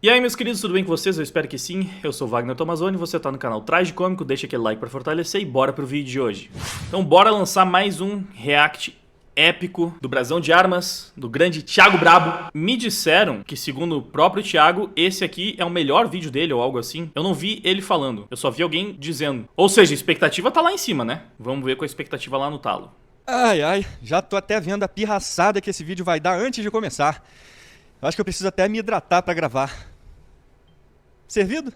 E aí, meus queridos, tudo bem com vocês? Eu espero que sim. Eu sou o Wagner Tomazoni, você tá no canal Tragicômico, deixa aquele like pra fortalecer e bora pro vídeo de hoje. Então bora lançar mais um react épico do Brasão de Armas, do grande Thiago Brabo. Me disseram que, segundo o próprio Thiago, esse aqui é o melhor vídeo dele ou algo assim. Eu não vi ele falando, eu só vi alguém dizendo. Ou seja, a expectativa tá lá em cima, né? Vamos ver com a expectativa lá no talo. Ai, já tô até vendo a pirraçada que esse vídeo vai dar antes de começar. Eu acho que eu preciso até me hidratar pra gravar. Servido?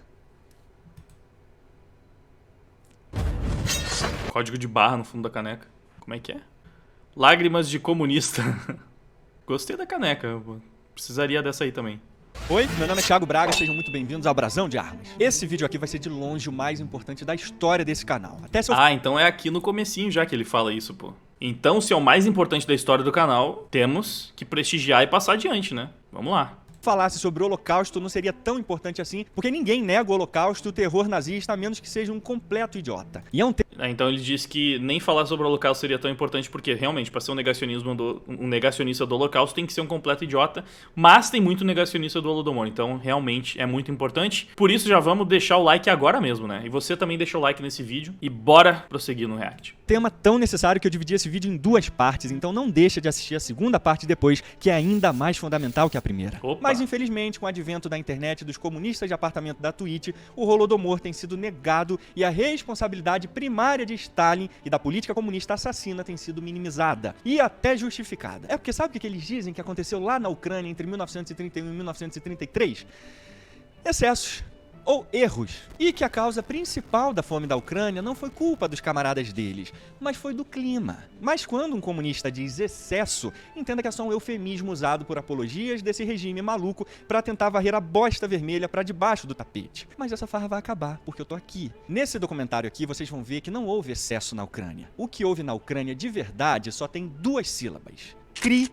Código de barra no fundo da caneca. Como é que é? Lágrimas de comunista. Gostei da caneca, precisaria dessa aí também. Oi, meu nome é Thiago Braga, sejam muito bem-vindos ao Brasão de Armas. Esse vídeo aqui vai ser de longe o mais importante da história desse canal. Até se eu... Ah, então é aqui no comecinho já que ele fala isso, pô. Então, se é o mais importante da história do canal, temos que prestigiar e passar adiante, né? Vamos lá. falasse sobre o Holocausto não seria tão importante assim, porque ninguém nega o Holocausto, o terror nazista, a menos que seja um completo idiota. E é um Então ele disse que nem falar sobre o Holocausto seria tão importante, porque realmente, para ser um negacionista do Holocausto, tem que ser um completo idiota, mas tem muito negacionista do Holodomor, então realmente é muito importante. Por isso já vamos deixar o like agora mesmo, né? E você também deixa o like nesse vídeo e bora prosseguir no react. Tema tão necessário que eu dividi esse vídeo em duas partes, então não deixa de assistir a segunda parte depois, que é ainda mais fundamental que a primeira. Opa. Mas infelizmente, com o advento da internet e dos comunistas de apartamento da Twitch, o Holodomor tem sido negado e a responsabilidade primária de Stalin e da política comunista assassina tem sido minimizada e até justificada. É porque sabe o que eles dizem que aconteceu lá na Ucrânia entre 1931 e 1933? Excessos ou erros, e que a causa principal da fome da Ucrânia não foi culpa dos camaradas deles, mas foi do clima. Mas quando um comunista diz excesso, entenda que é só um eufemismo usado por apologias desse regime maluco para tentar varrer a bosta vermelha para debaixo do tapete. Mas essa farra vai acabar, porque eu tô aqui. Nesse documentário aqui, vocês vão ver que não houve excesso na Ucrânia. O que houve na Ucrânia de verdade só tem duas sílabas. Crime.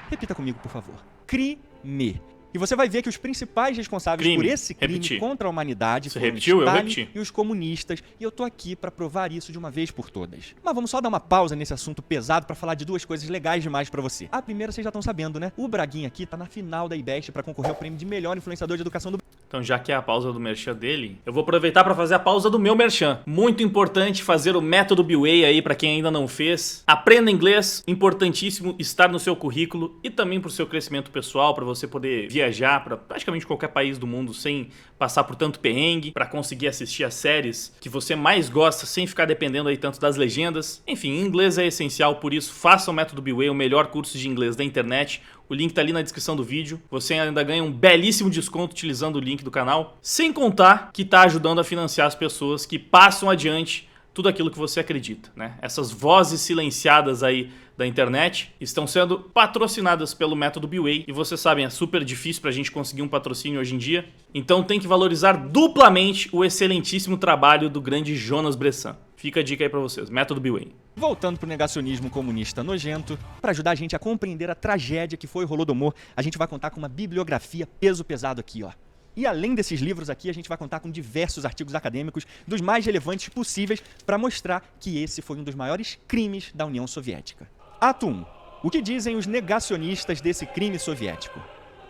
Repita comigo, por favor. Crime. E você vai ver que os principais responsáveis por esse crime contra a humanidade foram Stalin e os comunistas, e eu tô aqui pra provar isso de uma vez por todas. Mas vamos só dar uma pausa nesse assunto pesado pra falar de duas coisas legais demais pra você. A primeira vocês já estão sabendo, né? O Braguinha aqui tá na final da IBEST pra concorrer ao prêmio de melhor influenciador de educação do... Então, já que é a pausa do merchan dele, eu vou aproveitar para fazer a pausa do meu merchan. Muito importante fazer o método B-Way aí para quem ainda não fez. Aprenda inglês, importantíssimo estar no seu currículo e também para o seu crescimento pessoal, para você poder viajar para praticamente qualquer país do mundo sem passar por tanto perrengue, para conseguir assistir as séries que você mais gosta sem ficar dependendo aí tanto das legendas. Enfim, inglês é essencial, por isso faça o método B-Way, o melhor curso de inglês da internet. O link tá ali na descrição do vídeo. Você ainda ganha um belíssimo desconto utilizando o link do canal. Sem contar que tá ajudando a financiar as pessoas que passam adiante tudo aquilo que você acredita, né? Essas vozes silenciadas aí da internet estão sendo patrocinadas pelo método B-Way. E vocês sabem, é super difícil pra gente conseguir um patrocínio hoje em dia. Então tem que valorizar duplamente o excelentíssimo trabalho do grande Jonas Bressan. Fica a dica aí pra vocês, método B-Way. Voltando pro negacionismo comunista nojento, para ajudar a gente a compreender a tragédia que foi o Holodomor, a gente vai contar com uma bibliografia peso pesado aqui, ó. E além desses livros aqui, a gente vai contar com diversos artigos acadêmicos dos mais relevantes possíveis para mostrar que esse foi um dos maiores crimes da União Soviética. Ato 1. O que dizem os negacionistas desse crime soviético?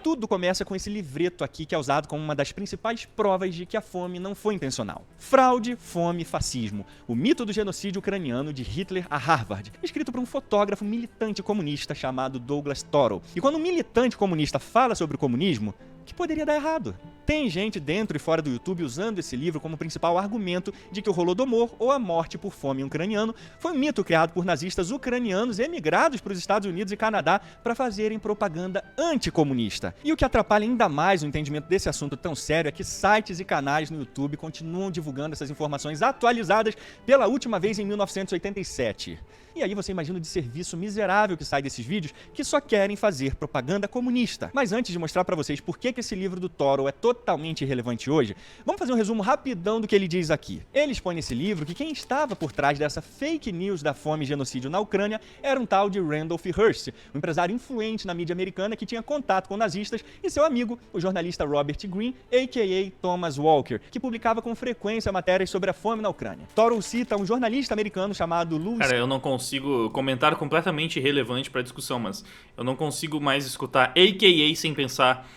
Tudo começa com esse livreto aqui que é usado como uma das principais provas de que a fome não foi intencional. Fraude, Fome, Fascismo. O mito do genocídio ucraniano de Hitler a Harvard, escrito por um fotógrafo militante comunista chamado Douglas Toro. E quando um militante comunista fala sobre o comunismo, que poderia dar errado? Tem gente dentro e fora do YouTube usando esse livro como principal argumento de que o Holodomor, ou a morte por fome ucraniano, foi um mito criado por nazistas ucranianos emigrados para os Estados Unidos e Canadá para fazerem propaganda anticomunista. E o que atrapalha ainda mais o entendimento desse assunto tão sério é que sites e canais no YouTube continuam divulgando essas informações atualizadas pela última vez em 1987. E aí você imagina o desserviço miserável que sai desses vídeos que só querem fazer propaganda comunista. Mas antes de mostrar pra vocês por que esse livro do Toro é totalmente irrelevante hoje, vamos fazer um resumo rapidão do que ele diz aqui. Ele expõe nesse livro que quem estava por trás dessa fake news da fome e genocídio na Ucrânia era um tal de Randolph Hearst, um empresário influente na mídia americana que tinha contato com nazistas, e seu amigo, o jornalista Robert Greene, a.k.a. Thomas Walker, que publicava com frequência matérias sobre a fome na Ucrânia. Toro cita um jornalista americano chamado Louis... Cara, eu não consigo... Comentário completamente irrelevante pra discussão, mas eu não consigo mais escutar a.k.a. sem pensar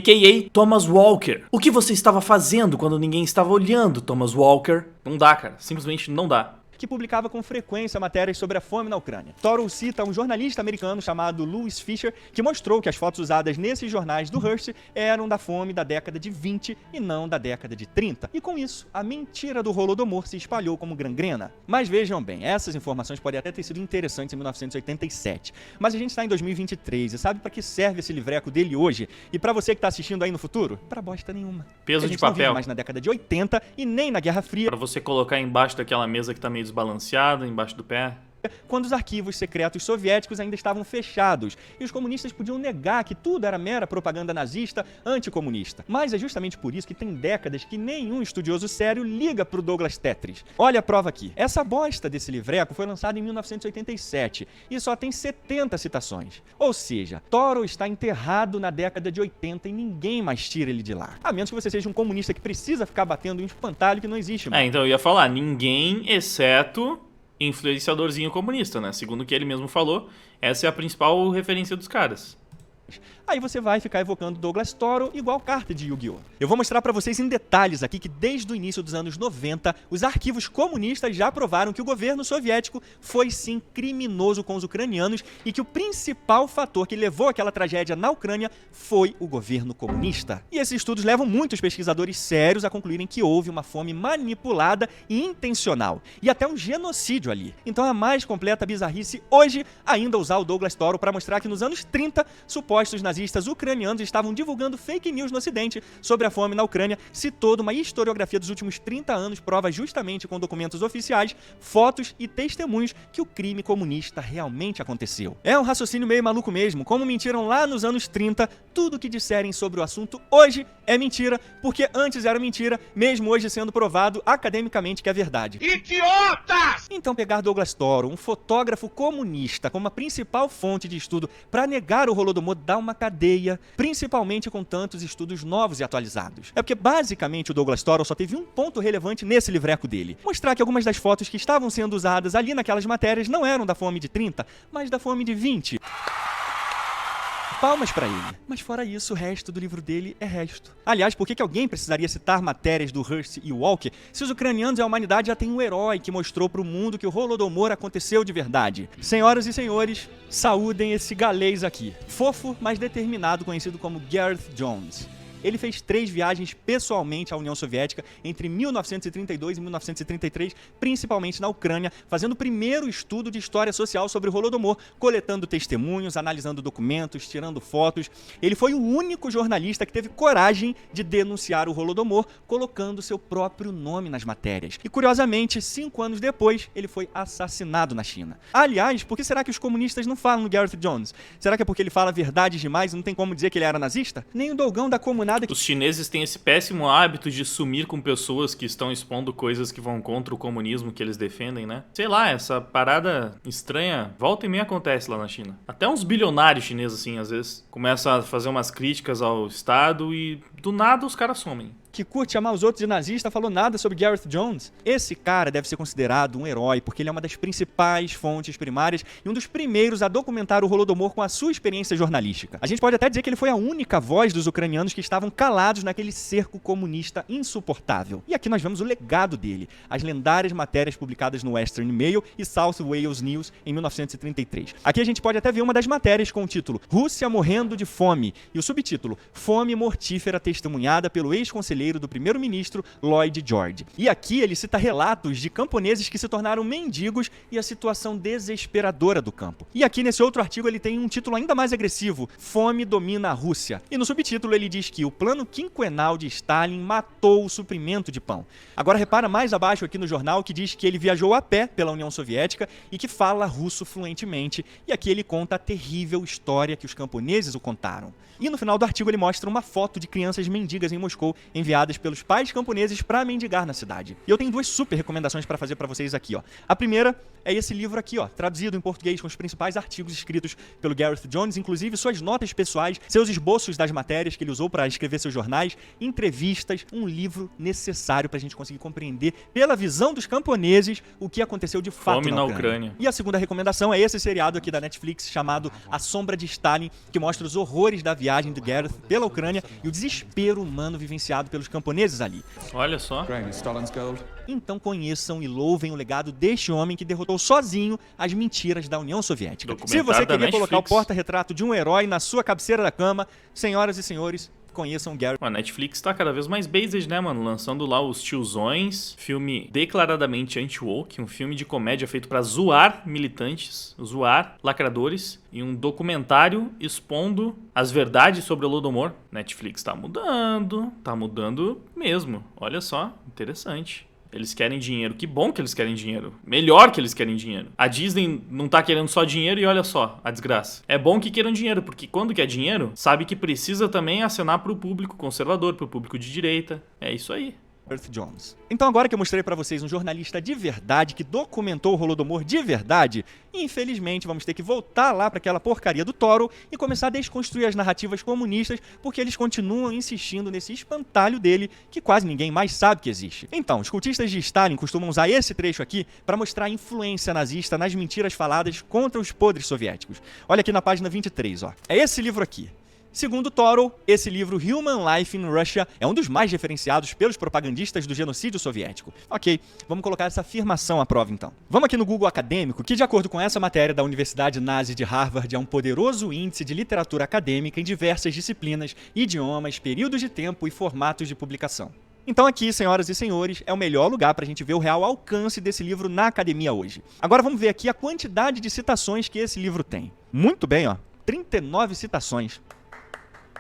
a.k.a. Thomas Walker. O que você estava fazendo quando ninguém estava olhando, Thomas Walker? Não dá, cara. Simplesmente não dá. Que publicava com frequência matérias sobre a fome na Ucrânia. Toro cita um jornalista americano chamado Louis Fisher, que mostrou que as fotos usadas nesses jornais do Hearst eram da fome da década de 20 e não da década de 30. E com isso, a mentira do Holodomor se espalhou como gangrena. Mas vejam bem, essas informações podem até ter sido interessantes em 1987. Mas a gente está em 2023 e sabe para que serve esse livreco dele hoje? E para você que está assistindo aí no futuro? Pra bosta nenhuma. Peso de a gente não vive papel. mais na década de 80 e nem na Guerra Fria. Pra você colocar embaixo daquela mesa que tá meio desbalanceada, embaixo do pé. Quando os arquivos secretos soviéticos ainda estavam fechados e os comunistas podiam negar que tudo era mera propaganda nazista anticomunista. Mas é justamente por isso que tem décadas que nenhum estudioso sério liga pro Douglas Tetris. Olha a prova aqui. Essa bosta desse livreco foi lançada em 1987 e só tem 70 citações. Ou seja, Toro está enterrado na década de 80 e ninguém mais tira ele de lá. A menos que você seja um comunista que precisa ficar batendo em um espantalho que não existe mais. Então eu ia falar, ninguém exceto influenciadorzinho comunista, né? Segundo o que ele mesmo falou, essa é a principal referência dos caras. Aí você vai ficar evocando Douglas Toro igual carta de Yu-Gi-Oh! Eu vou mostrar pra vocês em detalhes aqui que desde o início dos anos 90, os arquivos comunistas já provaram que o governo soviético foi sim criminoso com os ucranianos e que o principal fator que levou àquela tragédia na Ucrânia foi o governo comunista. E esses estudos levam muitos pesquisadores sérios a concluírem que houve uma fome manipulada e intencional, e até um genocídio ali. Então é a mais completa bizarrice hoje ainda usar o Douglas Toro para mostrar que nos anos 30, supostos nazistas ucranianos estavam divulgando fake news no Ocidente sobre a fome na Ucrânia, se toda uma historiografia dos últimos 30 anos prova justamente com documentos oficiais, fotos e testemunhos que o crime comunista realmente aconteceu. É um raciocínio meio maluco mesmo, como mentiram lá nos anos 30, tudo que disserem sobre o assunto hoje é mentira, porque antes era mentira, mesmo hoje sendo provado academicamente que é verdade. Idiotas! Então pegar Douglas Toro, um fotógrafo comunista, como a principal fonte de estudo para negar o Holodomor dá uma cadeia, principalmente com tantos estudos novos e atualizados. É porque basicamente o Douglas Toro só teve um ponto relevante nesse livreco dele. Mostrar que algumas das fotos que estavam sendo usadas ali naquelas matérias não eram da fome de 30, mas da fome de 20. Palmas pra ele. Mas fora isso, o resto do livro dele é resto. Aliás, por que alguém precisaria citar matérias do Hearst e Walker se os ucranianos e a humanidade já têm um herói que mostrou pro mundo que o Holodomor aconteceu de verdade? Senhoras e senhores, saúdem esse galês aqui. Fofo, mas determinado, conhecido como Gareth Jones. Ele fez 3 viagens pessoalmente à União Soviética entre 1932 e 1933, principalmente na Ucrânia, fazendo o primeiro estudo de história social sobre o Holodomor, coletando testemunhos, analisando documentos, tirando fotos. Ele foi o único jornalista que teve coragem de denunciar o Holodomor, colocando seu próprio nome nas matérias. E curiosamente, 5 anos depois, ele foi assassinado na China. Aliás, por que será que os comunistas não falam no Gareth Jones? Será que é porque ele fala verdades demais e não tem como dizer que ele era nazista? Nem o Dogão da Comunidade. Os chineses têm esse péssimo hábito de sumir com pessoas que estão expondo coisas que vão contra o comunismo que eles defendem, né? Sei lá, essa parada estranha, volta e meia acontece lá na China. Até uns bilionários chineses, assim, às vezes, começam a fazer umas críticas ao Estado e do nada os caras somem. Que curte chamar os outros de nazista, falou nada sobre Gareth Jones. Esse cara deve ser considerado um herói, porque ele é uma das principais fontes primárias e um dos primeiros a documentar o Holodomor com a sua experiência jornalística. A gente pode até dizer que ele foi a única voz dos ucranianos que estavam calados naquele cerco comunista insuportável. E aqui nós vemos o legado dele, as lendárias matérias publicadas no Western Mail e South Wales News em 1933. Aqui a gente pode até ver uma das matérias com o título Rússia morrendo de fome e o subtítulo Fome mortífera testemunhada pelo ex-conselheiro do primeiro-ministro Lloyd George. E aqui ele cita relatos de camponeses que se tornaram mendigos e a situação desesperadora do campo. E aqui nesse outro artigo ele tem um título ainda mais agressivo, Fome domina a Rússia. E no subtítulo ele diz que o plano quinquenal de Stalin matou o suprimento de pão. Agora repara mais abaixo aqui no jornal que diz que ele viajou a pé pela União Soviética e que fala russo fluentemente. E aqui ele conta a terrível história que os camponeses o contaram. E no final do artigo ele mostra uma foto de crianças crianças mendigas em Moscou, enviadas pelos pais camponeses para mendigar na cidade. E eu tenho duas super recomendações para fazer para vocês aqui, ó. A primeira é esse livro aqui, ó, traduzido em português com os principais artigos escritos pelo Gareth Jones, inclusive suas notas pessoais, seus esboços das matérias que ele usou para escrever seus jornais, entrevistas, um livro necessário para a gente conseguir compreender pela visão dos camponeses o que aconteceu de fato na Ucrânia. E a segunda recomendação é esse seriado aqui da Netflix chamado A Sombra de Stalin, que mostra os horrores da viagem do Gareth pela Ucrânia e o desespero humano vivenciado pelos camponeses ali. Olha só. Então conheçam e louvem o legado deste homem que derrotou sozinho as mentiras da União Soviética. Se você queria colocar o porta-retrato de um herói na sua cabeceira da cama, senhoras e senhores, conheçam Gareth. A Netflix tá cada vez mais based, né, mano? Lançando lá os Tiozões, filme declaradamente anti-woke, um filme de comédia feito pra zoar militantes, zoar lacradores, e um documentário expondo as verdades sobre o Holodomor. Netflix tá mudando mesmo. Olha só, interessante. Eles querem dinheiro. Que bom que eles querem dinheiro. Melhor que eles querem dinheiro. A Disney não tá querendo só dinheiro e olha só a desgraça. É bom que queiram dinheiro, porque quando quer dinheiro, sabe que precisa também acenar pro público conservador, pro público de direita. É isso aí. Gareth Jones. Então agora que eu mostrei pra vocês um jornalista de verdade que documentou o Holodomor de verdade, infelizmente vamos ter que voltar lá pra aquela porcaria do Toro e começar a desconstruir as narrativas comunistas, porque eles continuam insistindo nesse espantalho dele que quase ninguém mais sabe que existe. Então, os cultistas de Stalin costumam usar esse trecho aqui pra mostrar a influência nazista nas mentiras faladas contra os podres soviéticos. Olha aqui na página 23, ó. É esse livro aqui. Segundo Toro, esse livro Human Life in Russia é um dos mais referenciados pelos propagandistas do genocídio soviético. Ok, vamos colocar essa afirmação à prova então. Vamos aqui no Google Acadêmico, que de acordo com essa matéria da Universidade Nazi de Harvard é um poderoso índice de literatura acadêmica em diversas disciplinas, idiomas, períodos de tempo e formatos de publicação. Então aqui, senhoras e senhores, é o melhor lugar para a gente ver o real alcance desse livro na academia hoje. Agora vamos ver aqui a quantidade de citações que esse livro tem. Muito bem, ó, 39 citações.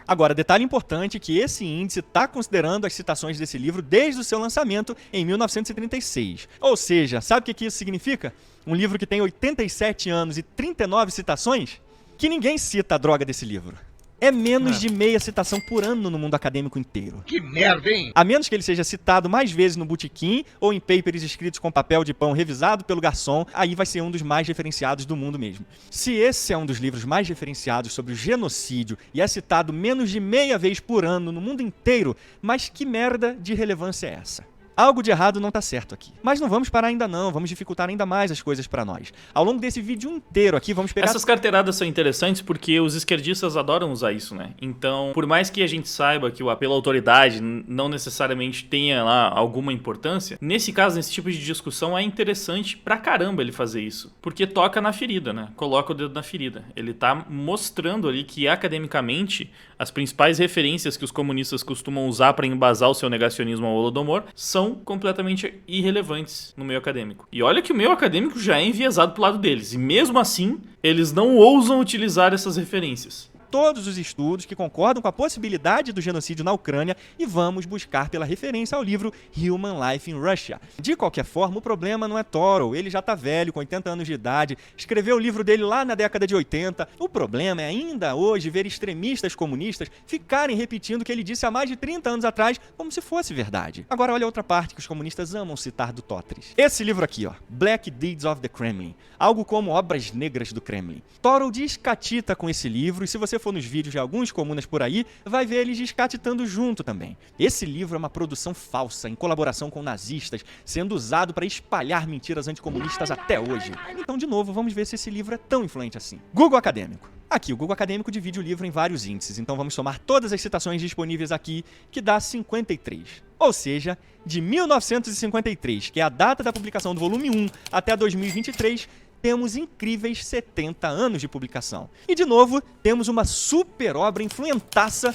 Agora, detalhe importante que esse índice está considerando as citações desse livro desde o seu lançamento em 1936. Ou seja, sabe o que isso significa? Um livro que tem 87 anos e 39 citações? Que ninguém cita a droga desse livro. É menos de meia citação por ano no mundo acadêmico inteiro. Que merda, hein? A menos que ele seja citado mais vezes no botequim ou em papers escritos com papel de pão revisado pelo garçom, aí vai ser um dos mais referenciados do mundo mesmo. Se esse é um dos livros mais referenciados sobre o genocídio e é citado menos de meia vez por ano no mundo inteiro, mas que merda de relevância é essa? Algo de errado não tá certo aqui. Mas não vamos parar ainda não, vamos dificultar ainda mais as coisas pra nós. Ao longo desse vídeo inteiro aqui, vamos pegar... Essas carteiradas são interessantes porque os esquerdistas adoram usar isso, né? Então, por mais que a gente saiba que o apelo à autoridade não necessariamente tenha lá alguma importância, nesse caso, nesse tipo de discussão, é interessante pra caramba ele fazer isso. Porque toca na ferida, né? Coloca o dedo na ferida. Ele tá mostrando ali que, academicamente, as principais referências que os comunistas costumam usar pra embasar o seu negacionismo ao Holodomor são completamente irrelevantes no meio acadêmico. E olha que o meio acadêmico já é enviesado pro lado deles. E mesmo assim, eles não ousam utilizar essas referências. Todos os estudos que concordam com a possibilidade do genocídio na Ucrânia e vamos buscar pela referência ao livro Human Life in Russia. De qualquer forma, o problema não é Toro, ele já tá velho, com 80 anos de idade, escreveu o livro dele lá na década de 80. O problema é ainda hoje ver extremistas comunistas ficarem repetindo o que ele disse há mais de 30 anos atrás, como se fosse verdade. Agora olha a outra parte que os comunistas amam citar do Totris. Esse livro aqui, ó, Black Deeds of the Kremlin, algo como Obras Negras do Kremlin. Toro descatita com esse livro e se você for nos vídeos de alguns comunas por aí, vai ver eles descatitando junto também. Esse livro é uma produção falsa, em colaboração com nazistas, sendo usado para espalhar mentiras anticomunistas até hoje. Então, de novo, vamos ver se esse livro é tão influente assim. Google Acadêmico. Aqui, o Google Acadêmico divide o livro em vários índices, então vamos somar todas as citações disponíveis aqui, que dá 53. Ou seja, de 1953, que é a data da publicação do volume 1, até 2023, temos incríveis 70 anos de publicação. E, de novo, temos uma super obra influentaça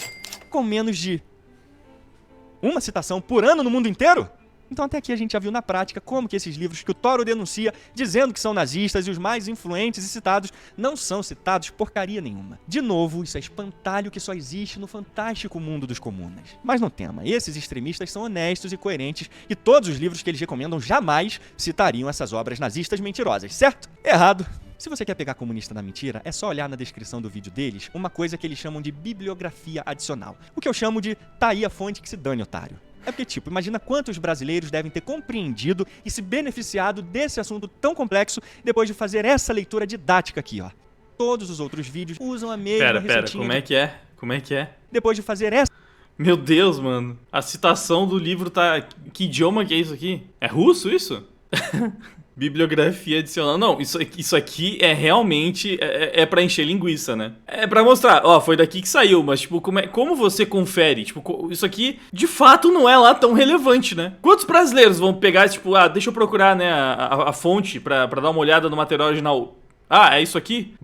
com menos de uma citação por ano no mundo inteiro? Então até aqui a gente já viu na prática como que esses livros que o Toro denuncia, dizendo que são nazistas e os mais influentes e citados, não são citados porcaria nenhuma. De novo, isso é espantalho que só existe no fantástico mundo dos comunas. Mas não tema, esses extremistas são honestos e coerentes e todos os livros que eles recomendam jamais citariam essas obras nazistas mentirosas, certo? Errado. Se você quer pegar comunista na mentira, é só olhar na descrição do vídeo deles uma coisa que eles chamam de bibliografia adicional. O que eu chamo de tá aí a fonte que se dane, otário. É porque, tipo, imagina quantos brasileiros devem ter compreendido e se beneficiado desse assunto tão complexo depois de fazer essa leitura didática aqui, ó. Todos os outros vídeos usam a mesma receitinha. Como é que é? Como é que é? Depois de fazer essa... Meu Deus, mano. A citação do livro tá... Que idioma que é isso aqui? É russo isso? Bibliografia adicional. Não, isso aqui é realmente... É pra encher linguiça, né? É pra mostrar, ó, foi daqui que saiu, mas, tipo, como você confere? Tipo, isso aqui, de fato, não é lá tão relevante, né? Quantos brasileiros vão pegar, tipo, deixa eu procurar, né, a fonte pra dar uma olhada no material original... Ah, é isso aqui?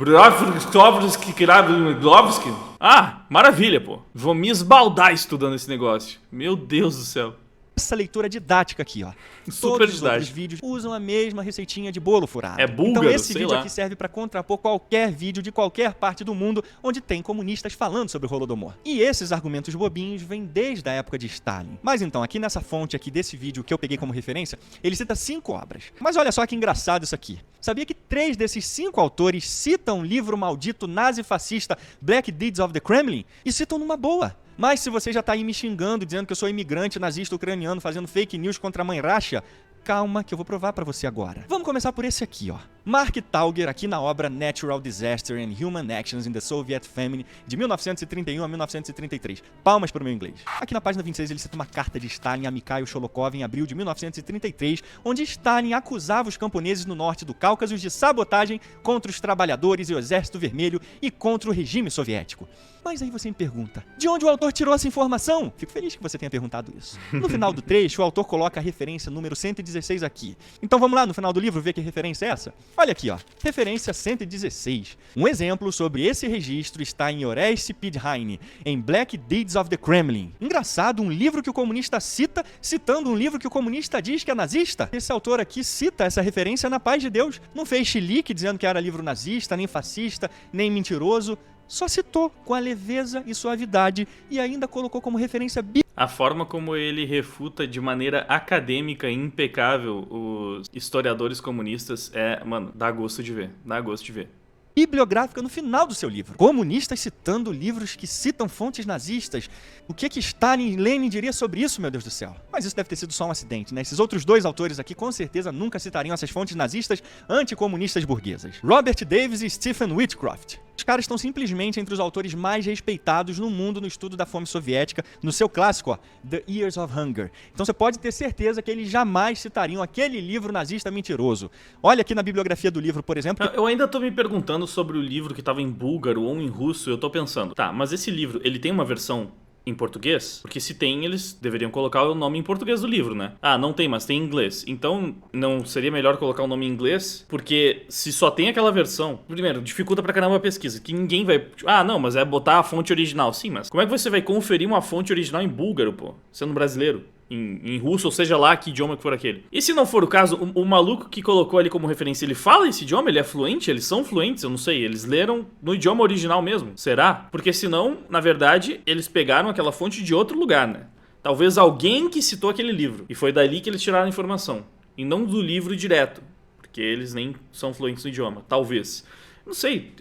Ah, maravilha, pô. Vou me esbaldar estudando esse negócio. Meu Deus do céu. Essa leitura didática aqui, ó. Super Todos os didática. outros vídeos usam a mesma receitinha de bolo furado. É búlgaro, então esse sei vídeo lá. aqui serve pra contrapor qualquer vídeo de qualquer parte do mundo onde tem comunistas falando sobre o Holodomor. E esses argumentos bobinhos vêm desde a época de Stalin. Mas então, aqui nessa fonte aqui desse vídeo que eu peguei como referência, ele cita 5 obras. Mas olha só que engraçado isso aqui. Sabia que 3 desses 5 autores citam o livro maldito nazi-fascista Black Deeds of the Kremlin? E citam numa boa. Mas se você já tá aí me xingando, dizendo que eu sou imigrante nazista ucraniano fazendo fake news contra a mãe Racha, calma que eu vou provar pra você agora. Vamos começar por esse aqui, ó. Mark Tauger, aqui na obra Natural Disaster and Human Actions in the Soviet Famine, de 1931 a 1933. Palmas para o meu inglês. Aqui na página 26 ele cita uma carta de Stalin a Mikhail Sholokov em abril de 1933, onde Stalin acusava os camponeses no norte do Cáucaso de sabotagem contra os trabalhadores e o Exército Vermelho e contra o regime soviético. Mas aí você me pergunta, de onde o autor tirou essa informação? Fico feliz que você tenha perguntado isso. No final do trecho, o autor coloca a referência número 116 aqui. Então vamos lá no final do livro ver que referência é essa? Olha aqui, ó. Referência 116. Um exemplo sobre esse registro está em Oreste Pidheine, em Black Deeds of the Kremlin. Engraçado, um livro que o comunista cita, citando um livro que o comunista diz que é nazista. Esse autor aqui cita essa referência na paz de Deus. Não fez chilique dizendo que era livro nazista, nem fascista, nem mentiroso. Só citou com a leveza e suavidade e ainda colocou como referência a forma como ele refuta de maneira acadêmica e impecável os historiadores comunistas mano, dá gosto de ver. Dá gosto de ver. Bibliográfica no final do seu livro. Comunistas citando livros que citam fontes nazistas. O que Stalin e Lenin diria sobre isso, meu Deus do céu? Mas isso deve ter sido só um acidente, né? Esses outros 2 autores aqui com certeza nunca citariam essas fontes nazistas anticomunistas burguesas. Robert Davis e Stephen Whitcroft. Os caras estão simplesmente entre os autores mais respeitados no mundo no estudo da fome soviética, no seu clássico, ó, The Years of Hunger. Então você pode ter certeza que eles jamais citariam aquele livro nazista mentiroso. Olha aqui na bibliografia do livro, por exemplo... Eu ainda tô me perguntando sobre o livro que estava em búlgaro ou em russo, eu tô pensando, tá, mas esse livro, ele tem uma versão em português? Porque se tem, eles deveriam colocar o nome em português do livro, né? Ah, não tem, mas tem em inglês. Então, não seria melhor colocar o nome em inglês? Porque se só tem aquela versão, primeiro, dificulta pra caramba a pesquisa, que ninguém vai... Ah, não, mas é botar a fonte original. Sim, mas como é que você vai conferir uma fonte original em búlgaro, pô? Sendo brasileiro? Em russo, ou seja lá que idioma que for aquele. E se não for o caso, o maluco que colocou ali como referência, ele fala esse idioma? Ele é fluente? Eles são fluentes? Eu não sei. Eles leram no idioma original mesmo? Será? Porque senão, na verdade, eles pegaram aquela fonte de outro lugar, né? Talvez alguém que citou aquele livro. E foi dali que eles tiraram a informação. E não do livro direto. Porque eles nem são fluentes no idioma. Talvez. Não sei.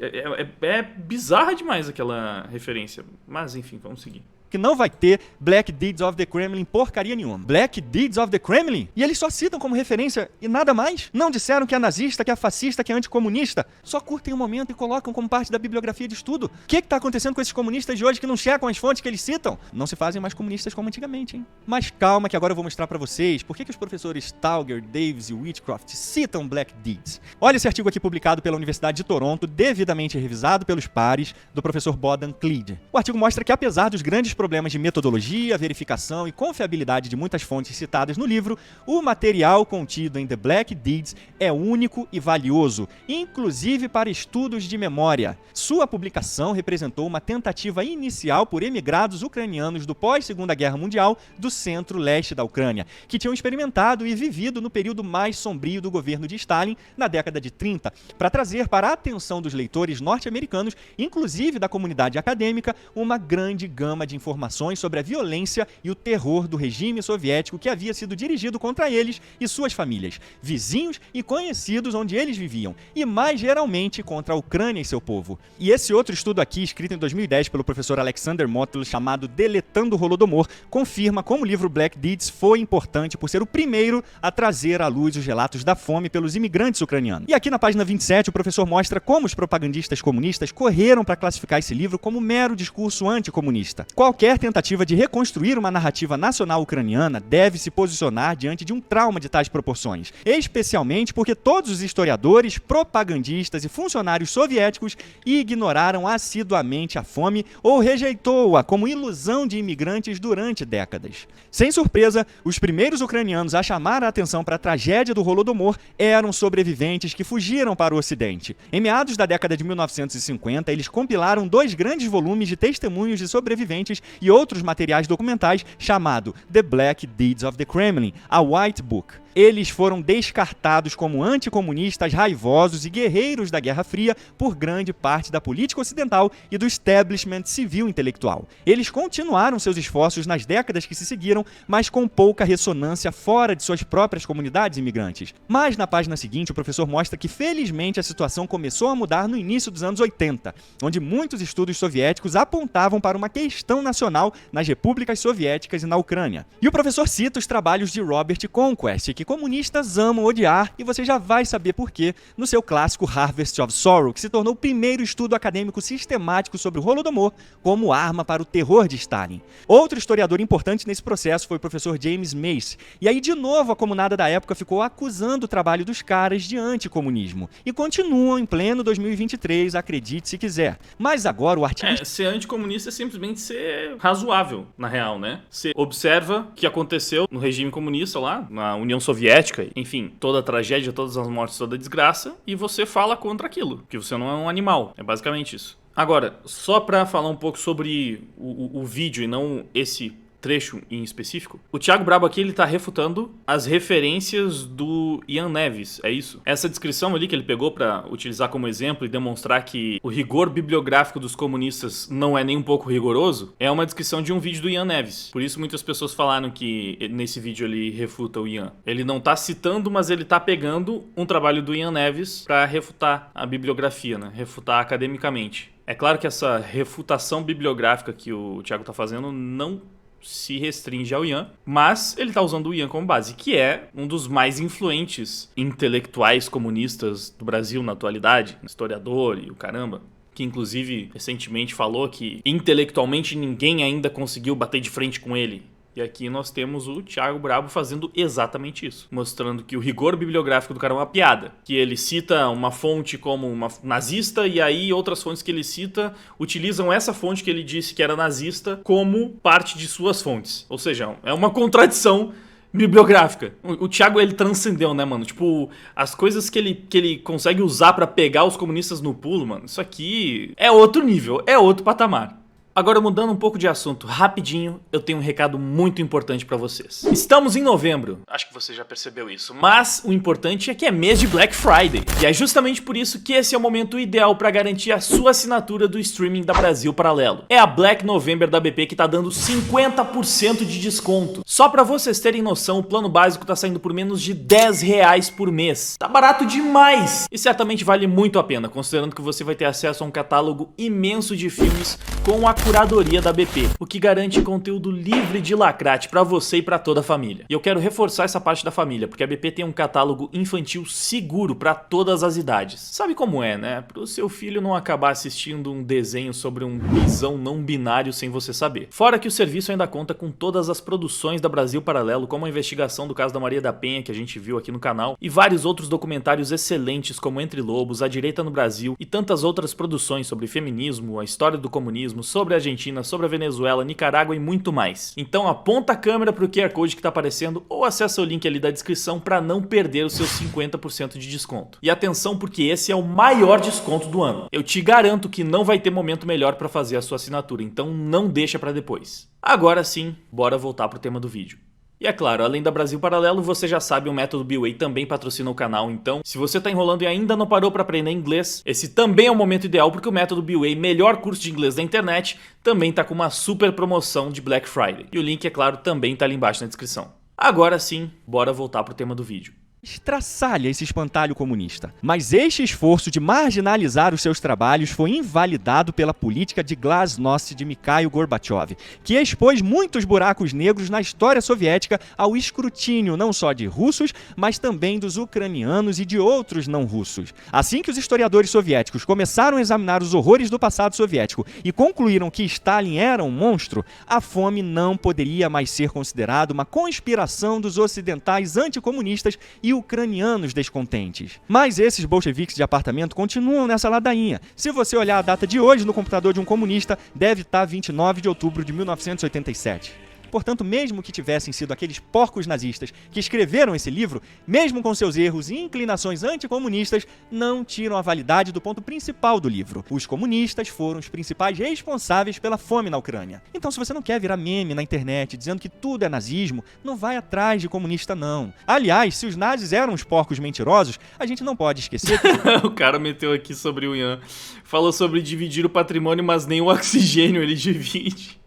É bizarra demais aquela referência. Mas, enfim, vamos seguir. Que não vai ter Black Deeds of the Kremlin porcaria nenhuma. Black Deeds of the Kremlin? E eles só citam como referência e nada mais? Não disseram que é nazista, que é fascista, que é anticomunista? Só curtem um momento e colocam como parte da bibliografia de estudo. O que tá acontecendo com esses comunistas de hoje que não checam as fontes que eles citam? Não se fazem mais comunistas como antigamente, hein? Mas calma que agora eu vou mostrar pra vocês por que os professores Tauger, Davis e Whitcroft citam Black Deeds. Olha esse artigo aqui publicado pela Universidade de Toronto, devidamente revisado pelos pares do professor Bodan Cleed. O artigo mostra que apesar dos grandes problemas de metodologia, verificação e confiabilidade de muitas fontes citadas no livro, o material contido em The Black Deeds é único e valioso, inclusive para estudos de memória. Sua publicação representou uma tentativa inicial por emigrados ucranianos do pós-Segunda Guerra Mundial do centro-leste da Ucrânia, que tinham experimentado e vivido no período mais sombrio do governo de Stalin, na década de 30, para trazer para a atenção dos leitores norte-americanos, inclusive da comunidade acadêmica, uma grande gama de informações informações sobre a violência e o terror do regime soviético que havia sido dirigido contra eles e suas famílias, vizinhos e conhecidos onde eles viviam, e mais geralmente contra a Ucrânia e seu povo. E esse outro estudo aqui, escrito em 2010 pelo professor Alexander Motyl, chamado Deletando o Holodomor, confirma como o livro Black Deeds foi importante por ser o primeiro a trazer à luz os relatos da fome pelos imigrantes ucranianos. E aqui na página 27 o professor mostra como os propagandistas comunistas correram para classificar esse livro como mero discurso anticomunista. Qualquer tentativa de reconstruir uma narrativa nacional ucraniana deve se posicionar diante de um trauma de tais proporções, especialmente porque todos os historiadores, propagandistas e funcionários soviéticos ignoraram assiduamente a fome ou rejeitou-a como ilusão de imigrantes durante décadas. Sem surpresa, os primeiros ucranianos a chamar a atenção para a tragédia do Holodomor eram sobreviventes que fugiram para o Ocidente. Em meados da década de 1950, eles compilaram 2 grandes volumes de testemunhos de sobreviventes e outros materiais documentais chamado The Black Deeds of the Kremlin, a White Book. Eles foram descartados como anticomunistas raivosos e guerreiros da Guerra Fria por grande parte da política ocidental e do establishment civil intelectual. Eles continuaram seus esforços nas décadas que se seguiram, mas com pouca ressonância fora de suas próprias comunidades imigrantes. Mas na página seguinte, o professor mostra que felizmente a situação começou a mudar no início dos anos 80, onde muitos estudos soviéticos apontavam para uma questão nacional nas repúblicas soviéticas e na Ucrânia. E o professor cita os trabalhos de Robert Conquest, que comunistas amam odiar, e você já vai saber por quê no seu clássico Harvest of Sorrow, que se tornou o primeiro estudo acadêmico sistemático sobre o Holodomor como arma para o terror de Stalin. Outro historiador importante nesse processo foi o professor James Mace, e aí de novo a comunada da época ficou acusando o trabalho dos caras de anticomunismo, e continuam em pleno 2023, acredite se quiser. Mas agora o artigo... ser anticomunista é simplesmente ser razoável, na real, né? Você observa o que aconteceu no regime comunista lá, na União Soviética, enfim, toda a tragédia, todas as mortes, toda a desgraça, e você fala contra aquilo, que você não é um animal. É basicamente isso. Agora, só pra falar um pouco sobre o vídeo e não esse trecho em específico, o Thiago Brabo aqui ele tá refutando as referências do Ian Neves, é isso? Essa descrição ali que ele pegou pra utilizar como exemplo e demonstrar que o rigor bibliográfico dos comunistas não é nem um pouco rigoroso, é uma descrição de um vídeo do Ian Neves. Por isso muitas pessoas falaram que nesse vídeo ele refuta o Ian. Ele não tá citando, mas ele tá pegando um trabalho do Ian Neves pra refutar a bibliografia, né? Refutar academicamente. É claro que essa refutação bibliográfica que o Thiago tá fazendo não se restringe ao Ian, mas ele tá usando o Ian como base, que é um dos mais influentes intelectuais comunistas do Brasil na atualidade, historiador e o caramba, que inclusive recentemente falou que intelectualmente ninguém ainda conseguiu bater de frente com ele. E aqui nós temos o Thiago Brabo fazendo exatamente isso, mostrando que o rigor bibliográfico do cara é uma piada, que ele cita uma fonte como uma nazista e aí outras fontes que ele cita utilizam essa fonte que ele disse que era nazista como parte de suas fontes. Ou seja, é uma contradição bibliográfica. O Thiago, ele transcendeu, né, mano? Tipo, as coisas que ele consegue usar pra pegar os comunistas no pulo, mano, isso aqui é outro nível, é outro patamar. Agora, mudando um pouco de assunto rapidinho, eu tenho um recado muito importante pra vocês. Estamos em novembro, acho que você já percebeu isso, mas o importante é que é mês de Black Friday. E é justamente por isso que esse é o momento ideal pra garantir a sua assinatura do streaming da Brasil Paralelo. É a Black November da BP que tá dando 50% de desconto. Só pra vocês terem noção, o plano básico tá saindo por menos de R$10 por mês. Tá barato demais! E certamente vale muito a pena, considerando que você vai ter acesso a um catálogo imenso de filmes com a curadoria da BP, o que garante conteúdo livre de lacrate pra você e pra toda a família. E eu quero reforçar essa parte da família, porque a BP tem um catálogo infantil seguro pra todas as idades. Sabe como é, né? Pro seu filho não acabar assistindo um desenho sobre um bisão não binário sem você saber. Fora que o serviço ainda conta com todas as produções da Brasil Paralelo, como a investigação do caso da Maria da Penha, que a gente viu aqui no canal, e vários outros documentários excelentes como Entre Lobos, A Direita no Brasil e tantas outras produções sobre feminismo, a história do comunismo, sobre a Argentina, sobre a Venezuela, Nicarágua e muito mais. Então aponta a câmera pro QR Code que tá aparecendo ou acessa o link ali da descrição para não perder os seus 50% de desconto. E atenção, porque esse é o maior desconto do ano. Eu te garanto que não vai ter momento melhor para fazer a sua assinatura, então não deixa para depois. Agora sim, bora voltar pro tema do vídeo. E é claro, além da Brasil Paralelo, você já sabe, o Método BWay também patrocina o canal, então se você tá enrolando e ainda não parou para aprender inglês, esse também é o momento ideal, porque o Método BWay, melhor curso de inglês da internet, também tá com uma super promoção de Black Friday. E o link, é claro, também tá ali embaixo na descrição. Agora sim, bora voltar pro tema do vídeo. Estraçalha esse espantalho comunista. Mas este esforço de marginalizar os seus trabalhos foi invalidado pela política de glasnost de Mikhail Gorbachev, que expôs muitos buracos negros na história soviética ao escrutínio não só de russos, mas também dos ucranianos e de outros não russos. Assim que os historiadores soviéticos começaram a examinar os horrores do passado soviético e concluíram que Stalin era um monstro, a fome não poderia mais ser considerada uma conspiração dos ocidentais anticomunistas e ucranianos descontentes. Mas esses bolcheviques de apartamento continuam nessa ladainha. Se você olhar a data de hoje no computador de um comunista, deve estar 29 de outubro de 1987. Portanto, mesmo que tivessem sido aqueles porcos nazistas que escreveram esse livro, mesmo com seus erros e inclinações anticomunistas, não tiram a validade do ponto principal do livro. Os comunistas foram os principais responsáveis pela fome na Ucrânia. Então, se você não quer virar meme na internet dizendo que tudo é nazismo, não vai atrás de comunista, não. Aliás, se os nazis eram os porcos mentirosos, a gente não pode esquecer que... O cara meteu aqui sobre o Ian. Falou sobre dividir o patrimônio, mas nem o oxigênio ele divide.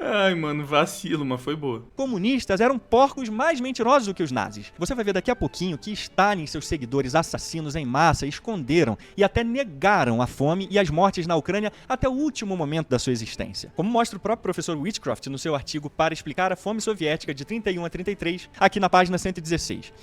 Ai, mano, vacilo, mas foi boa. Comunistas eram porcos mais mentirosos do que os nazis. Você vai ver daqui a pouquinho que Stalin e seus seguidores assassinos em massa esconderam e até negaram a fome e as mortes na Ucrânia até o último momento da sua existência. Como mostra o próprio professor Whitcroft no seu artigo Para explicar a fome soviética de 31 a 33, aqui na página 116.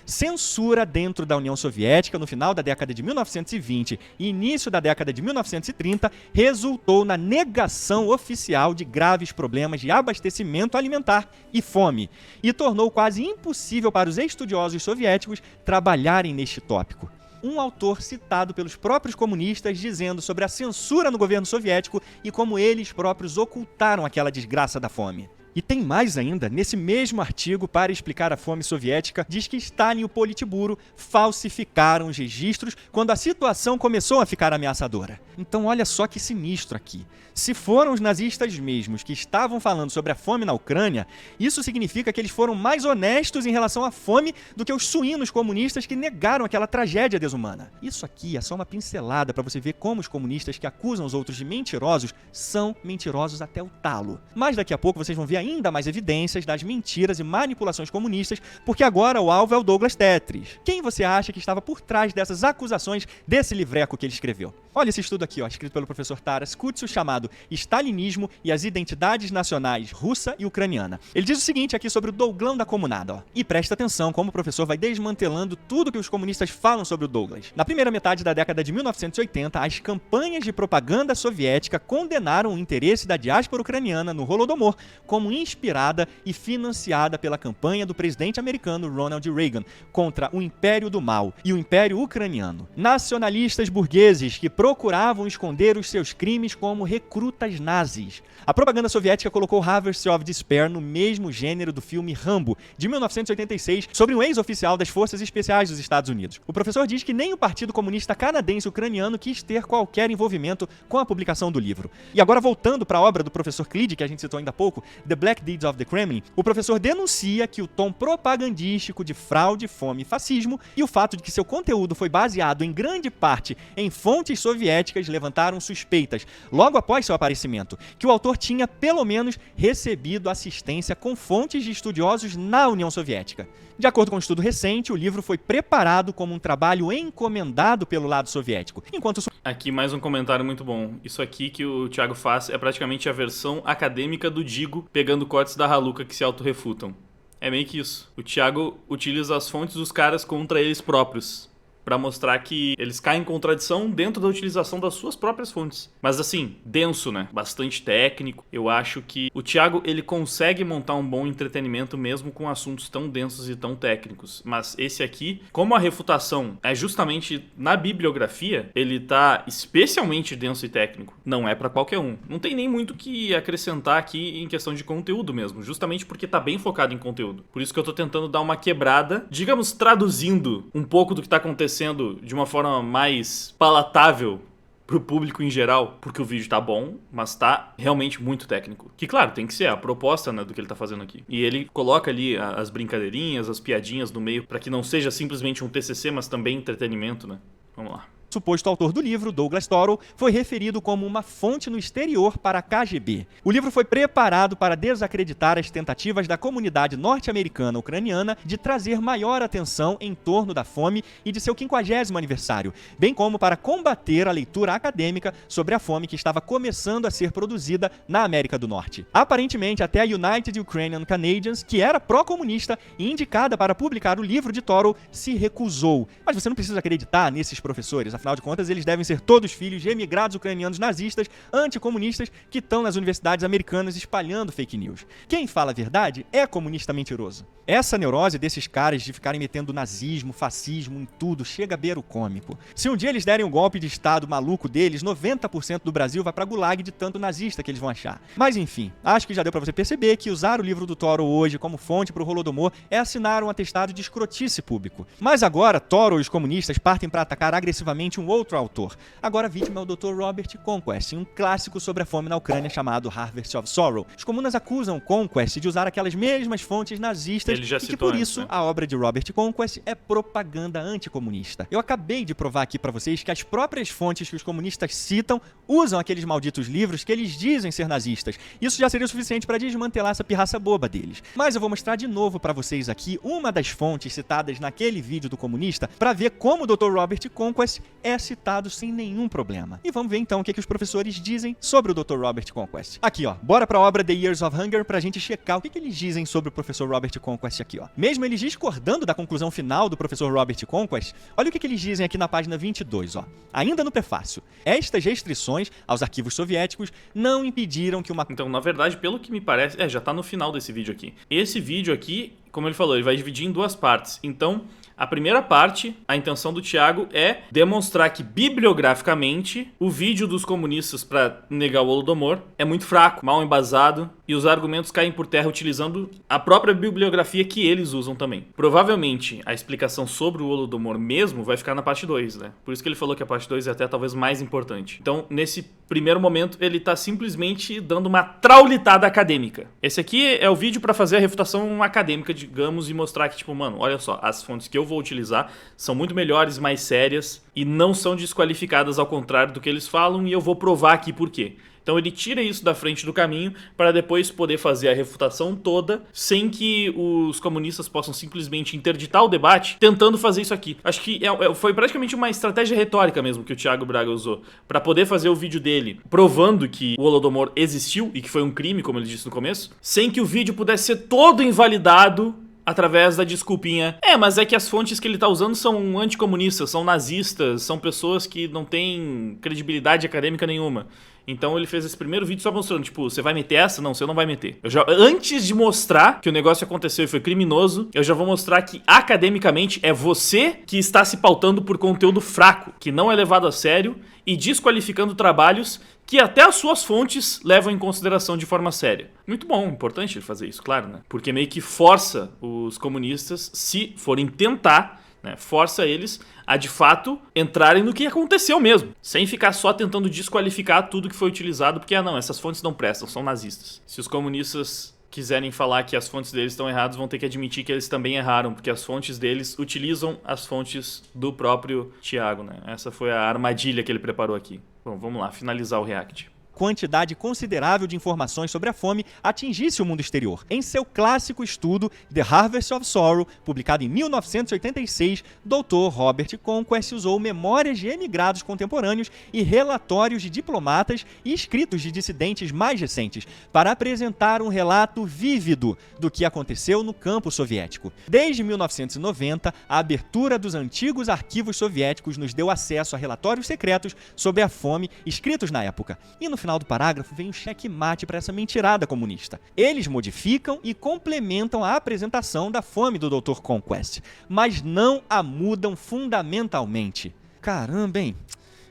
Censura dentro da União Soviética no final da década de 1920 e início da década de 1930 resultou na negação oficial de graves problemas de abastecimento alimentar e fome e tornou quase impossível para os estudiosos soviéticos trabalharem neste tópico. Um autor citado pelos próprios comunistas dizendo sobre a censura no governo soviético e como eles próprios ocultaram aquela desgraça da fome. E tem mais ainda, nesse mesmo artigo Para explicar a fome soviética, diz que Stalin e o Politburo falsificaram os registros quando a situação começou a ficar ameaçadora. Então olha só que sinistro aqui. Se foram os nazistas mesmos que estavam falando sobre a fome na Ucrânia, isso significa que eles foram mais honestos em relação à fome do que os suínos comunistas que negaram aquela tragédia desumana. Isso aqui é só uma pincelada para você ver como os comunistas que acusam os outros de mentirosos são mentirosos até o talo. Mas daqui a pouco vocês vão ver ainda mais evidências das mentiras e manipulações comunistas, porque agora o alvo é o Douglas Tetris. Quem você acha que estava por trás dessas acusações desse livreco que ele escreveu? Olha esse estudo aqui, escrito pelo professor Taras Kutsu, chamado Stalinismo e as Identidades Nacionais Russa e Ucraniana. Ele diz o seguinte aqui sobre o Douglão da Comunada. E presta atenção como o professor vai desmantelando tudo que os comunistas falam sobre o Douglas. Na primeira metade da década de 1980, as campanhas de propaganda soviética condenaram o interesse da diáspora ucraniana no Holodomor como inspirada e financiada pela campanha do presidente americano Ronald Reagan contra o Império do Mal e o Império Ucraniano. Nacionalistas burgueses que procuravam esconder os seus crimes como recrutas nazis. A propaganda soviética colocou Harvest of Despair no mesmo gênero do filme Rambo, de 1986, sobre um ex-oficial das Forças Especiais dos Estados Unidos. O professor diz que nem o Partido Comunista Canadense Ucraniano quis ter qualquer envolvimento com a publicação do livro. E agora, voltando para a obra do professor Klid, que a gente citou ainda há pouco, The Black Deeds of the Kremlin, o professor denuncia que o tom propagandístico de fraude, fome e fascismo e o fato de que seu conteúdo foi baseado em grande parte em fontes soviéticas levantaram suspeitas, logo após seu aparecimento, que o autor tinha, pelo menos, recebido assistência com fontes de estudiosos na União Soviética. De acordo com um estudo recente, o livro foi preparado como um trabalho encomendado pelo lado soviético, enquanto... Aqui mais um comentário muito bom. Isso aqui que o Thiago faz é praticamente a versão acadêmica do Digo, pegando cortes da Haluca que se autorrefutam. É meio que isso. O Thiago utiliza as fontes dos caras contra eles próprios, pra mostrar que eles caem em contradição dentro da utilização das suas próprias fontes. Mas assim, denso, né? Bastante técnico. Eu acho que o Thiago, ele consegue montar um bom entretenimento mesmo com assuntos tão densos e tão técnicos. Mas esse aqui, como a refutação é justamente na bibliografia, ele tá especialmente denso e técnico. Não é pra qualquer um. Não tem nem muito o que acrescentar aqui em questão de conteúdo mesmo, justamente porque tá bem focado em conteúdo. Por isso que eu tô tentando dar uma quebrada, digamos, traduzindo um pouco do que tá acontecendo de uma forma mais palatável pro público em geral, porque o vídeo tá bom, mas tá realmente muito técnico. Que claro, tem que ser a proposta, né, do que ele tá fazendo aqui. E ele coloca ali as brincadeirinhas, as piadinhas no meio, pra que não seja simplesmente um TCC, mas também entretenimento, né? Vamos lá. O suposto autor do livro, Douglas Toro, foi referido como uma fonte no exterior para a KGB. O livro foi preparado para desacreditar as tentativas da comunidade norte-americana ucraniana de trazer maior atenção em torno da fome e de seu 50º aniversário, bem como para combater a leitura acadêmica sobre a fome que estava começando a ser produzida na América do Norte. Aparentemente, até a United Ukrainian Canadians, que era pró-comunista e indicada para publicar o livro de Toro, se recusou. Mas você não precisa acreditar nesses professores, afinal de contas, eles devem ser todos filhos de emigrados ucranianos nazistas, anticomunistas, que estão nas universidades americanas espalhando fake news. Quem fala a verdade é comunista mentiroso. Essa neurose desses caras de ficarem metendo nazismo, fascismo em tudo, chega a beira o cômico. Se um dia eles derem um golpe de estado maluco deles, 90% do Brasil vai pra gulag de tanto nazista que eles vão achar. Mas enfim, acho que já deu pra você perceber que usar o livro do Toro hoje como fonte pro Holodomor é assinar um atestado de escrotice público. Mas agora, Toro e os comunistas partem pra atacar agressivamente um outro autor. Agora a vítima é o Dr. Robert Conquest, um clássico sobre a fome na Ucrânia chamado Harvest of Sorrow. Os comunas acusam Conquest de usar aquelas mesmas fontes nazistas e que por isso a obra de Robert Conquest é propaganda anticomunista. Eu acabei de provar aqui pra vocês que as próprias fontes que os comunistas citam usam aqueles malditos livros que eles dizem ser nazistas. Isso já seria o suficiente pra desmantelar essa pirraça boba deles. Mas eu vou mostrar de novo pra vocês aqui uma das fontes citadas naquele vídeo do comunista pra ver como o Dr. Robert Conquest é citado sem nenhum problema. E vamos ver então o que os professores dizem sobre o Dr. Robert Conquest. Aqui, ó, bora pra obra The Years of Hunger pra gente checar o que eles dizem sobre o professor Robert Conquest aqui, ó. Mesmo eles discordando da conclusão final do professor Robert Conquest, olha o que eles dizem aqui na página 22, ó. Ainda no prefácio, estas restrições aos arquivos soviéticos não impediram que uma... Então, na verdade, pelo que me parece... já tá no final desse vídeo aqui. Esse vídeo aqui, como ele falou, ele vai dividir em duas partes. Então... a primeira parte, a intenção do Thiago é demonstrar que, bibliograficamente, o vídeo dos comunistas para negar o Holodomor é muito fraco, mal embasado, e os argumentos caem por terra utilizando a própria bibliografia que eles usam também. Provavelmente, a explicação sobre o Holodomor mesmo vai ficar na parte 2, né? Por isso que ele falou que a parte 2 é até talvez mais importante. Então, nesse primeiro momento, ele tá simplesmente dando uma traulitada acadêmica. Esse aqui é o vídeo para fazer a refutação acadêmica, digamos, e mostrar que, tipo, mano, olha só, as fontes que eu vou utilizar são muito melhores, mais sérias e não são desqualificadas ao contrário do que eles falam, e eu vou provar aqui por quê. Então ele tira isso da frente do caminho para depois poder fazer a refutação toda sem que os comunistas possam simplesmente interditar o debate tentando fazer isso aqui. Acho que foi praticamente uma estratégia retórica mesmo que o Thiago Braga usou para poder fazer o vídeo dele provando que o Holodomor existiu e que foi um crime, como ele disse no começo, sem que o vídeo pudesse ser todo invalidado através da desculpinha. Mas é que as fontes que ele tá usando são anticomunistas, são nazistas, são pessoas que não têm credibilidade acadêmica nenhuma. Então ele fez esse primeiro vídeo só mostrando, tipo, você vai meter essa? Não, você não vai meter. Antes de mostrar que o negócio aconteceu e foi criminoso, eu já vou mostrar que academicamente é você que está se pautando por conteúdo fraco, que não é levado a sério e desqualificando trabalhos que até as suas fontes levam em consideração de forma séria. Muito bom, importante ele fazer isso, claro, né? Porque meio que força os comunistas, se forem tentar, né, força eles a, de fato, entrarem no que aconteceu mesmo, sem ficar só tentando desqualificar tudo que foi utilizado, porque, não, essas fontes não prestam, são nazistas. Se os comunistas quiserem falar que as fontes deles estão erradas, vão ter que admitir que eles também erraram, porque as fontes deles utilizam as fontes do próprio Thiago, né? Essa foi a armadilha que ele preparou aqui. Bom, vamos lá, finalizar o react. Quantidade considerável de informações sobre a fome atingisse o mundo exterior. Em seu clássico estudo The Harvest of Sorrow, publicado em 1986, Dr. Robert Conquest usou memórias de emigrados contemporâneos e relatórios de diplomatas e escritos de dissidentes mais recentes para apresentar um relato vívido do que aconteceu no campo soviético. Desde 1990, a abertura dos antigos arquivos soviéticos nos deu acesso a relatórios secretos sobre a fome escritos na época. E no final do parágrafo vem um checkmate para essa mentirada comunista. Eles modificam e complementam a apresentação da fome do Dr. Conquest, mas não a mudam fundamentalmente. Caramba, hein?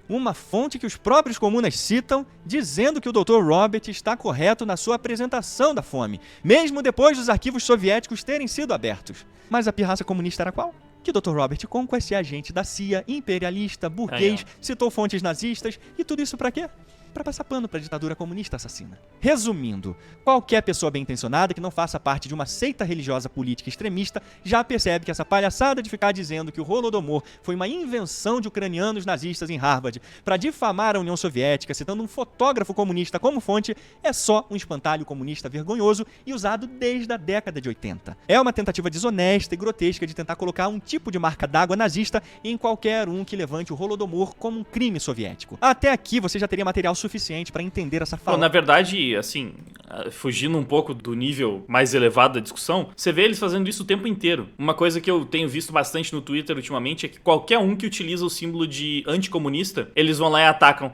Uma fonte que os próprios comunas citam, dizendo que o Dr. Robert está correto na sua apresentação da fome, mesmo depois dos arquivos soviéticos terem sido abertos. Mas a pirraça comunista era qual? que Dr. Robert Conquest é agente da CIA, imperialista, burguês, citou fontes nazistas, e tudo isso pra quê? Pra passar pano pra ditadura comunista assassina. Resumindo, qualquer pessoa bem-intencionada que não faça parte de uma seita religiosa política extremista já percebe que essa palhaçada de ficar dizendo que o Holodomor foi uma invenção de ucranianos nazistas em Harvard pra difamar a União Soviética, citando um fotógrafo comunista como fonte, é só um espantalho comunista vergonhoso e usado desde a década de 80. É uma tentativa desonesta e grotesca de tentar colocar um tipo de marca d'água nazista em qualquer um que levante o Holodomor como um crime soviético. Até aqui você já teria material suficiente para entender essa fala. Na verdade, assim, fugindo um pouco do nível mais elevado da discussão, você vê eles fazendo isso o tempo inteiro. Uma coisa que eu tenho visto bastante no Twitter ultimamente é que qualquer um que utiliza o símbolo de anticomunista, eles vão lá e atacam.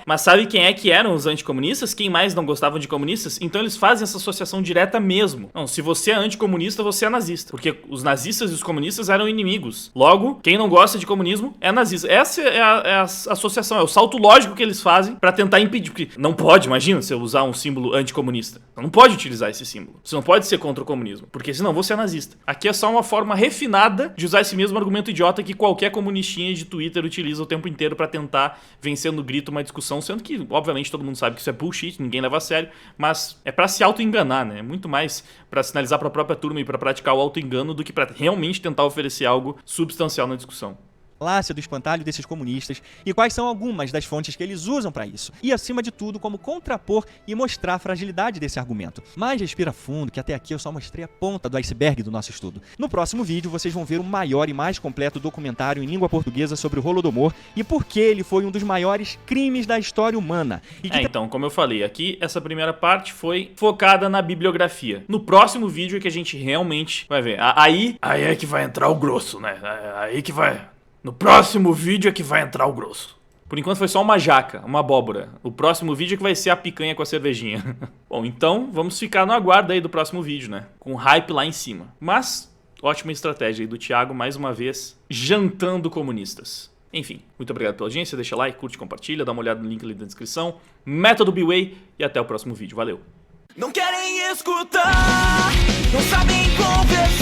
Mas sabe quem é que eram os anticomunistas? Quem mais não gostavam de comunistas? Então eles fazem essa associação direta mesmo. Não, se você é anticomunista, você é nazista. Porque os nazistas e os comunistas eram inimigos. Logo, quem não gosta de comunismo é nazista. Essa é a associação, é o salto lógico que eles fazem pra tentar impedir, porque não pode, imagina, você usar um símbolo anticomunista. Você não pode utilizar esse símbolo. Você não pode ser contra o comunismo, porque senão você é nazista. Aqui é só uma forma refinada de usar esse mesmo argumento idiota que qualquer comunistinha de Twitter utiliza o tempo inteiro pra tentar vencer no grito uma discussão, sendo que, obviamente, todo mundo sabe que isso é bullshit, ninguém leva a sério, mas é pra se auto-enganar, né? É muito mais pra sinalizar pra própria turma e pra praticar o auto-engano do que pra realmente tentar oferecer algo substancial na discussão. Falácia do espantalho desses comunistas e quais são algumas das fontes que eles usam para isso. E, acima de tudo, como contrapor e mostrar a fragilidade desse argumento. Mas respira fundo, que até aqui eu só mostrei a ponta do iceberg do nosso estudo. No próximo vídeo, vocês vão ver o maior e mais completo documentário em língua portuguesa sobre o Holodomor e por que ele foi um dos maiores crimes da história humana. E que então, como eu falei, aqui essa primeira parte foi focada na bibliografia. No próximo vídeo é que a gente realmente vai ver. Aí é que vai entrar o grosso, né? Aí que vai... No próximo vídeo é que vai entrar o grosso. Por enquanto foi só uma jaca, uma abóbora. O próximo vídeo é que vai ser a picanha com a cervejinha. Bom, então vamos ficar no aguardo aí do próximo vídeo, né? Com hype lá em cima. Mas, ótima estratégia aí do Thiago, mais uma vez, jantando comunistas. Enfim, muito obrigado pela audiência, deixa like, curte, compartilha, dá uma olhada no link ali na descrição. Método B-Way e até o próximo vídeo. Valeu! Não querem escutar, não sabem conversar.